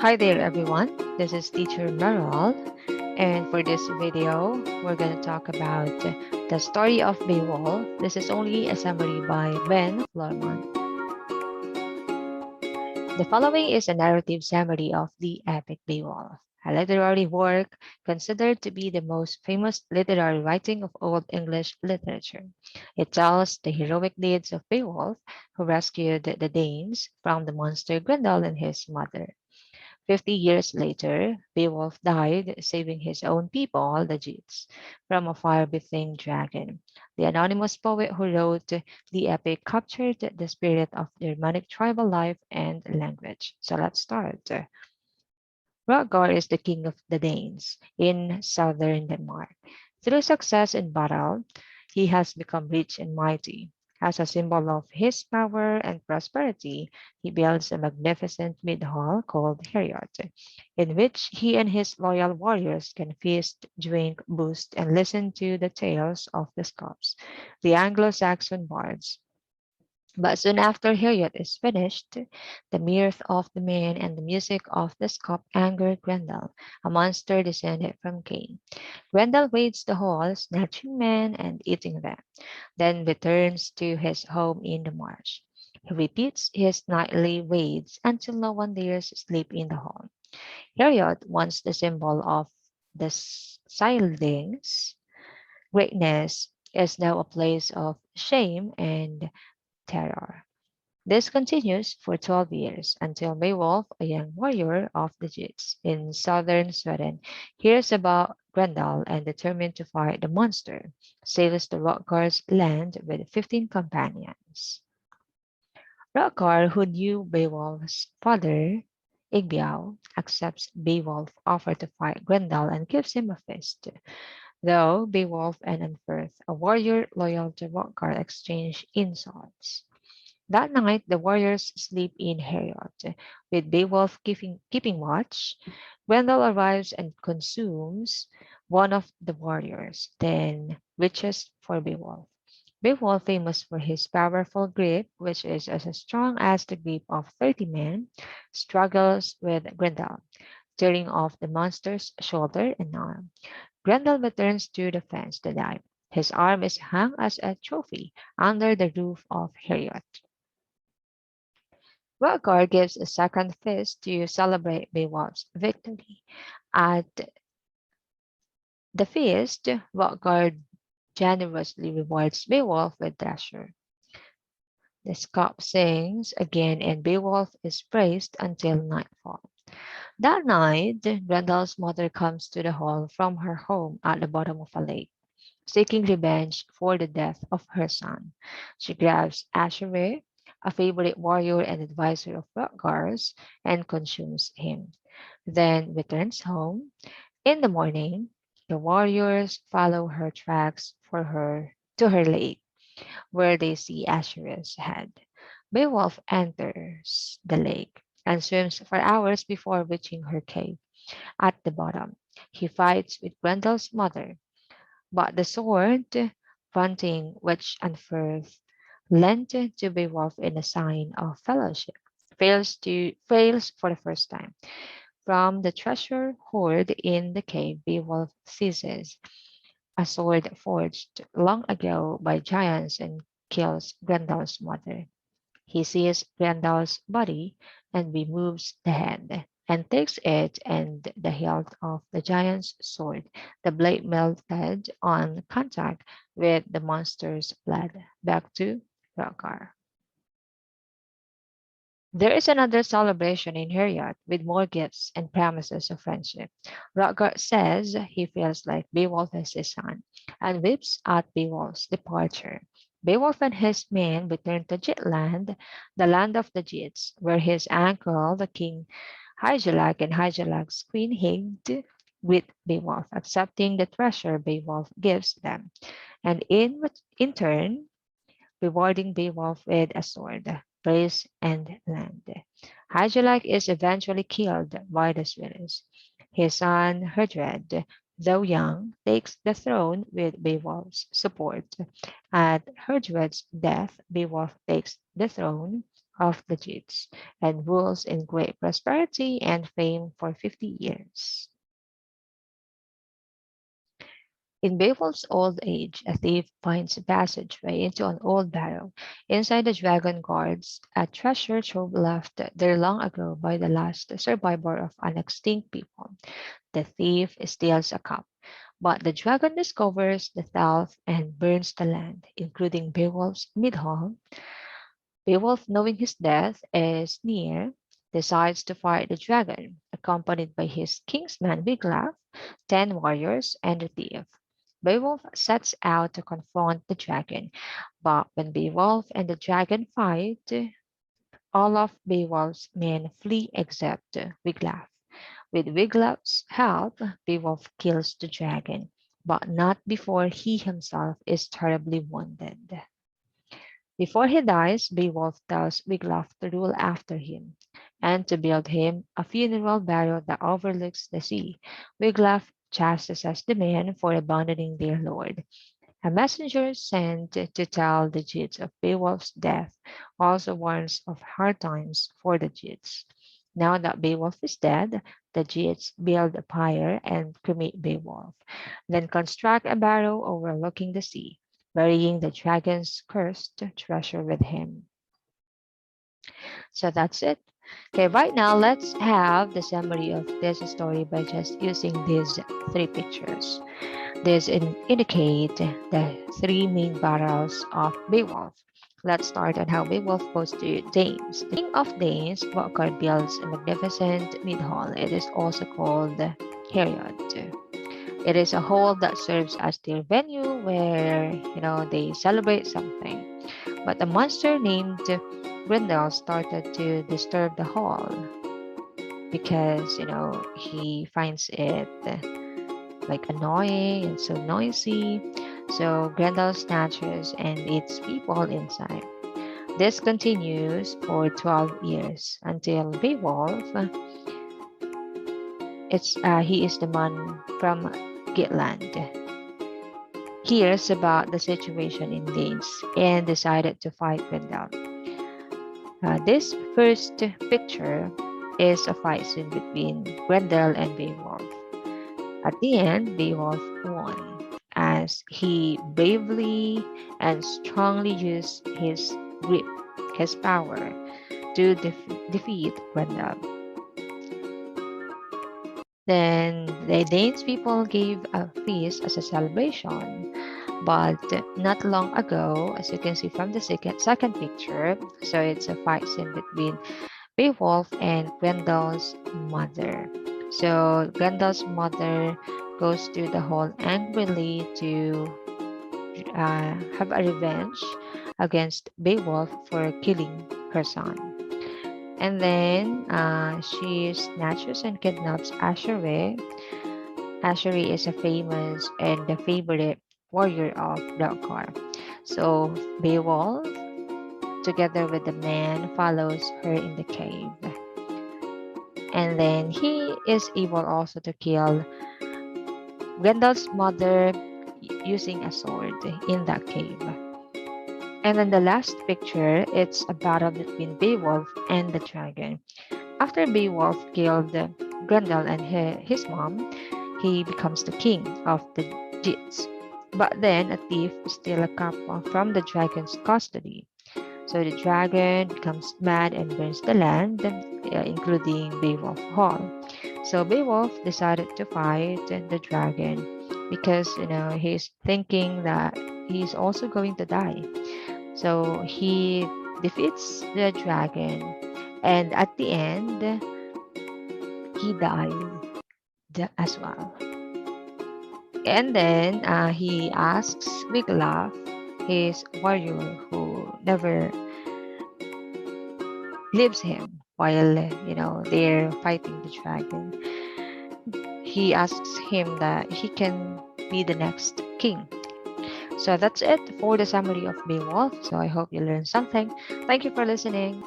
Hi there everyone, this is teacher Meryl, and for this video we're going to talk about the story of Beowulf. This is only a summary by Ben Lorman. The following is a narrative summary of the epic Beowulf, a literary work considered to be the most famous literary writing of Old English literature. It tells the heroic deeds of Beowulf, who rescued the Danes from the monster Grendel and his mother. 50 years later, Beowulf died, saving his own people, the Geats, from a fire-breathing dragon. The anonymous poet who wrote the epic captured the spirit of Germanic tribal life and language. So let's start. Rhaegar is the king of the Danes in southern Denmark. Through success in battle, he has become rich and mighty. As a symbol of his power and prosperity, he builds a magnificent mid-hall called Heriot, in which he and his loyal warriors can feast, drink, boost, and listen to the tales of the Scots, the Anglo-Saxon bards. But soon after Heriot is finished, the mirth of the men and the music of the Scop angered Grendel, a monster descended from Cain. Grendel raids the hall, snatching men and eating them, then returns to his home in the marsh. He repeats his nightly raids until no one dares sleep in the hall. Heriot, once the symbol of the Scyldings' greatness, is now a place of shame and terror. This continues for 12 years until Beowulf, a young warrior of the Geats in southern Sweden, hears about Grendel and determined to fight the monster, sails to Hrothgar's land with 15 companions. Hrothgar, who knew Beowulf's father, Igbeau, accepts Beowulf's offer to fight Grendel and gives him a feast. Though Beowulf and Unferth, a warrior loyal to Hrothgar, exchange insults. That night, the warriors sleep in Heriot, with Beowulf keeping watch. Grendel arrives and consumes one of the warriors, then reaches for Beowulf. Beowulf, famous for his powerful grip, which is as strong as the grip of 30 men, struggles with Grendel, tearing off the monster's shoulder and arm. Grendel returns to the fence to die. His arm is hung as a trophy under the roof of Heriot. Rhaegar gives a second feast to celebrate Beowulf's victory. At the feast, Rhaegar generously rewards Beowulf with treasure. The scop sings again and Beowulf is praised until nightfall. That night, Grendel's mother comes to the hall from her home at the bottom of a lake, seeking revenge for the death of her son. She grabs Ashere, a favorite warrior and advisor of Rhaegar's, and consumes him, then returns home. In the morning, the warriors follow her tracks for her to her lake, where they see Ashere's head. Beowulf enters the lake and swims for hours before reaching her cave. At the bottom, he fights with Grendel's mother, but the sword, fronting which Unferth lent to Beowulf in a sign of fellowship, fails for the first time. From the treasure hoard in the cave, Beowulf seizes a sword forged long ago by giants and kills Grendel's mother. He sees Grendel's body and removes the head, and takes it and the hilt of the giant's sword. The blade melted on contact with the monster's blood. Back to Hrothgar. There is another celebration in Heriot with more gifts and promises of friendship. Hrothgar says he feels like Beowulf is his son and weeps at Beowulf's departure. Beowulf and his men return to Jutland, the land of the Geats, where his uncle, the king Hygelac and Hygelac's queen Hygd greet Beowulf, accepting the treasure Beowulf gives them, and in turn rewarding Beowulf with a sword, praise, and land. Hygelac is eventually killed by the Swedish. His son, Herdred, though young, takes the throne with Beowulf's support. At Herdred's death, Beowulf takes the throne of the Jews and rules in great prosperity and fame for 50 years. In Beowulf's old age, a thief finds a passageway into an old barrow. Inside the dragon guards a treasure trove left there long ago by the last survivor of an extinct people. The thief steals a cup, but the dragon discovers the theft and burns the land, including Beowulf's mid-hall. Beowulf, knowing his death is near, decides to fight the dragon, accompanied by his kinsman Wiglaf, 10 warriors, and the thief. Beowulf sets out to confront the dragon, but when Beowulf and the dragon fight, all of Beowulf's men flee except Wiglaf. With Wiglaf's help, Beowulf kills the dragon, but not before he himself is terribly wounded. Before he dies, Beowulf tells Wiglaf to rule after him and to build him a funeral barrow that overlooks the sea. Wiglaf chastises the men for abandoning their lord. A messenger sent to tell the Jits of Beowulf's death also warns of hard times for the Jits. Now that Beowulf is dead, the Jits build a pyre and cremate Beowulf, then construct a barrow overlooking the sea, burying the dragon's cursed treasure with him. So that's it. Okay, right now let's have the summary of this story by just using these three pictures. This indicate the three main battles of Beowulf. Let's start on how Beowulf goes to Danes. The king of Danes, Wokar, builds a magnificent mid hall. It is also called Heriot. It is a hall that serves as their venue where they celebrate something. But a monster named Grendel started to disturb the hall because he finds it like annoying and so noisy. So Grendel snatches and eats people inside. This continues for 12 years until Beowulf, he is the man from Gitland, hears about the situation in Danes and decided to fight Grendel. This first picture is a fight scene between Grendel and Beowulf. At the end, Beowulf won as he bravely and strongly used his grip, his power, to defeat Grendel. Then the Danes people gave a feast as a celebration. But not long ago, as you can see from the second picture, so it's a fight scene between Beowulf and Grendel's mother. So Grendel's mother goes to the hall angrily to have a revenge against Beowulf for killing her son. And then she snatches and kidnaps Asheri. Asheri is a famous and the favorite warrior of Dalkar. So Beowulf, together with the man, follows her in the cave. And then he is able also to kill Grendel's mother using a sword in that cave. And then the last picture, it's a battle between Beowulf and the dragon. After Beowulf killed Grendel and his mom, he becomes the king of the Jits. But then a thief steals a cup from the dragon's custody. So the dragon becomes mad and burns the land, including Beowulf Hall. So Beowulf decided to fight the dragon because he's thinking that he's also going to die. So he defeats the dragon, and at the end, he died as well. And then he asks Wiglaf, his warrior who never leaves him while they're fighting the dragon. He asks him that he can be the next king. So that's it for the summary of Beowulf. So I hope you learned something. Thank you for listening.